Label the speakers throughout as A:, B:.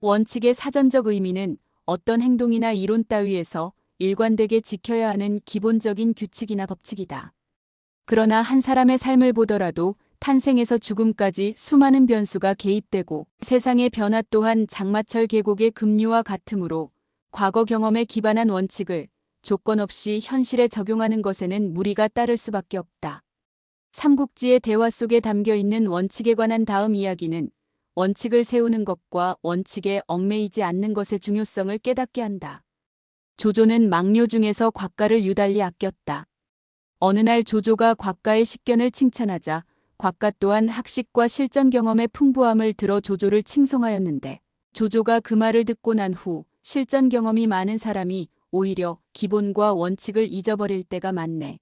A: 원칙의 사전적 의미는 어떤 행동이나 이론 따위에서 일관되게 지켜야 하는 기본적인 규칙이나 법칙이다. 그러나 한 사람의 삶을 보더라도 탄생에서 죽음까지 수많은 변수가 개입되고 세상의 변화 또한 장마철 계곡의 급류와 같으므로 과거 경험에 기반한 원칙을 조건 없이 현실에 적용하는 것에는 무리가 따를 수밖에 없다. 삼국지의 대화 속에 담겨 있는 원칙에 관한 다음 이야기는 원칙을 세우는 것과 원칙에 얽매이지 않는 것의 중요성을 깨닫게 한다. 조조는 막료 중에서 곽가를 유달리 아꼈다. 어느 날 조조가 곽가의 식견을 칭찬하자 곽가 또한 학식과 실전 경험의 풍부함을 들어 조조를 칭송하였는데 조조가 그 말을 듣고 난 후 실전 경험이 많은 사람이 오히려 기본과 원칙을 잊어버릴 때가 많네.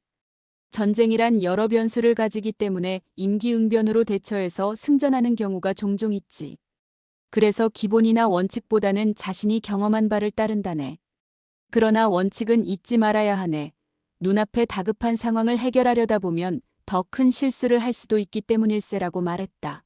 A: 전쟁이란 여러 변수를 가지기 때문에 임기응변으로 대처해서 승전하는 경우가 종종 있지. 그래서 기본이나 원칙보다는 자신이 경험한 바를 따른다네. 그러나 원칙은 잊지 말아야 하네. 눈앞에 다급한 상황을 해결하려다 보면 더 큰 실수를 할 수도 있기 때문일세라고 말했다.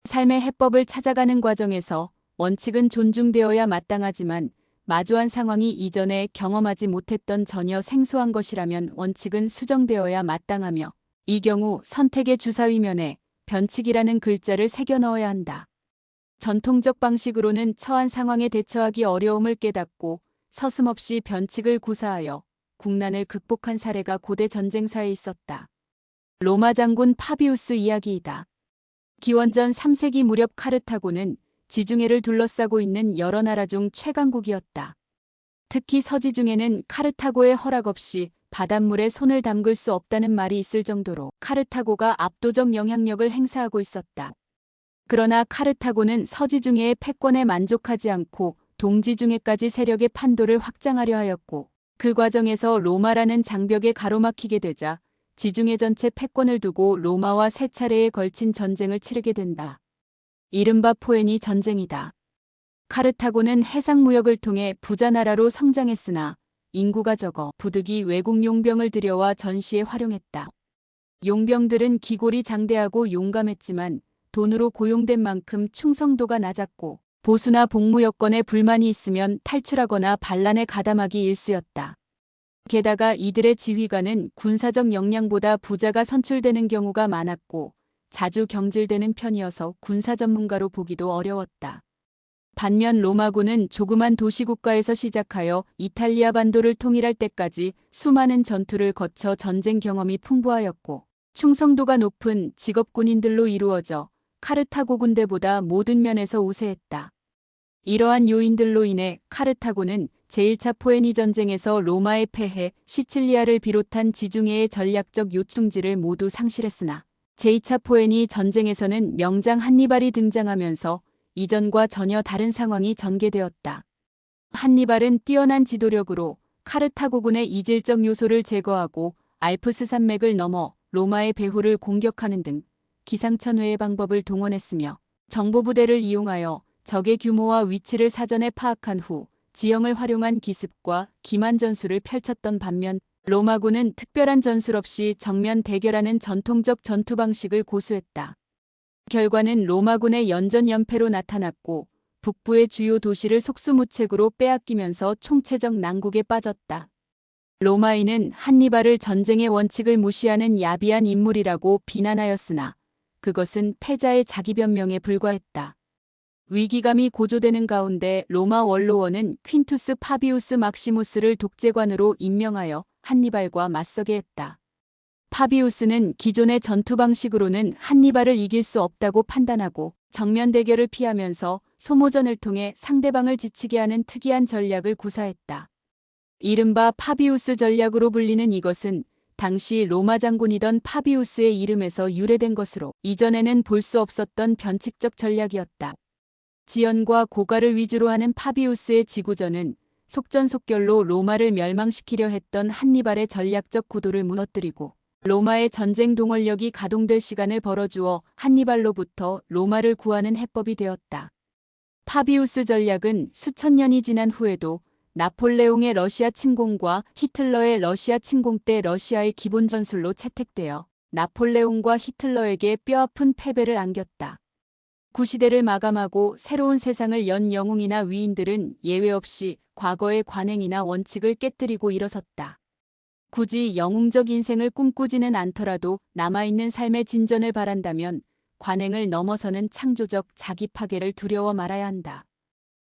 A: 삶의 해법을 찾아가는 과정에서 원칙은 존중되어야 마땅하지만 마주한 상황이 이전에 경험하지 못했던 전혀 생소한 것이라면 원칙은 수정되어야 마땅하며 이 경우 선택의 주사위면에 변칙이라는 글자를 새겨 넣어야 한다. 전통적 방식으로는 처한 상황에 대처하기 어려움을 깨닫고 서슴없이 변칙을 구사하여 국난을 극복한 사례가 고대 전쟁사에 있었다. 로마 장군 파비우스 이야기이다. 기원전 3세기 무렵 카르타고는 지중해를 둘러싸고 있는 여러 나라 중 최강국이었다. 특히 서지중해는 카르타고의 허락 없이 바닷물에 손을 담글 수 없다는 말이 있을 정도로 카르타고가 압도적 영향력을 행사하고 있었다. 그러나 카르타고는 서지중해의 패권에 만족하지 않고 동지중해까지 세력의 판도를 확장하려 하였고 그 과정에서 로마라는 장벽에 가로막히게 되자 지중해 전체 패권을 두고 로마와 세 차례에 걸친 전쟁을 치르게 된다. 이른바 포에니 전쟁이다. 카르타고는 해상무역을 통해 부자 나라로 성장했으나 인구가 적어 부득이 외국 용병을 들여와 전시에 활용했다. 용병들은 기골이 장대하고 용감했지만 돈으로 고용된 만큼 충성도가 낮았고 보수나 복무 여건에 불만이 있으면 탈출하거나 반란에 가담하기 일쑤였다. 게다가 이들의 지휘관은 군사적 역량보다 부자가 선출되는 경우가 많았고 자주 경질되는 편이어서 군사 전문가로 보기도 어려웠다. 반면 로마군은 조그만 도시국가에서 시작하여 이탈리아 반도를 통일할 때까지 수많은 전투를 거쳐 전쟁 경험이 풍부하였고 충성도가 높은 직업군인들로 이루어져 카르타고 군대보다 모든 면에서 우세했다. 이러한 요인들로 인해 카르타고는 제1차 포에니 전쟁에서 로마에 패해 시칠리아를 비롯한 지중해의 전략적 요충지를 모두 상실했으나 제2차 포에니 전쟁에서는 명장 한니발이 등장하면서 이전과 전혀 다른 상황이 전개되었다. 한니발은 뛰어난 지도력으로 카르타고군의 이질적 요소를 제거하고 알프스 산맥을 넘어 로마의 배후를 공격하는 등 기상천외의 방법을 동원했으며 정보부대를 이용하여 적의 규모와 위치를 사전에 파악한 후 지형을 활용한 기습과 기만 전술을 펼쳤던 반면 로마군은 특별한 전술 없이 정면 대결하는 전통적 전투 방식을 고수했다. 결과는 로마군의 연전연패로 나타났고 북부의 주요 도시를 속수무책으로 빼앗기면서 총체적 난국에 빠졌다. 로마인은 한니발을 전쟁의 원칙을 무시하는 야비한 인물이라고 비난하였으나 그것은 패자의 자기변명에 불과했다. 위기감이 고조되는 가운데 로마 원로원은 퀸투스 파비우스 막시무스를 독재관으로 임명하여 한니발과 맞서게 했다. 파비우스는 기존의 전투 방식으로는 한니발을 이길 수 없다고 판단하고 정면 대결을 피하면서 소모전을 통해 상대방을 지치게 하는 특이한 전략을 구사했다. 이른바 파비우스 전략으로 불리는 이것은 당시 로마 장군이던 파비우스의 이름에서 유래된 것으로 이전에는 볼 수 없었던 변칙적 전략이었다. 지연과 고가를 위주로 하는 파비우스의 지구전은 속전속결로 로마를 멸망시키려 했던 한니발의 전략적 구도를 무너뜨리고 로마의 전쟁 동원력이 가동될 시간을 벌어주어 한니발로부터 로마를 구하는 해법이 되었다. 파비우스 전략은 수천 년이 지난 후에도 나폴레옹의 러시아 침공과 히틀러의 러시아 침공 때 러시아의 기본 전술로 채택되어 나폴레옹과 히틀러에게 뼈아픈 패배를 안겼다. 구시대를 마감하고 새로운 세상을 연 영웅이나 위인들은 예외 없이 과거의 관행이나 원칙을 깨뜨리고 일어섰다. 굳이 영웅적 인생을 꿈꾸지는 않더라도 남아있는 삶의 진전을 바란다면 관행을 넘어서는 창조적 자기 파괴를 두려워 말아야 한다.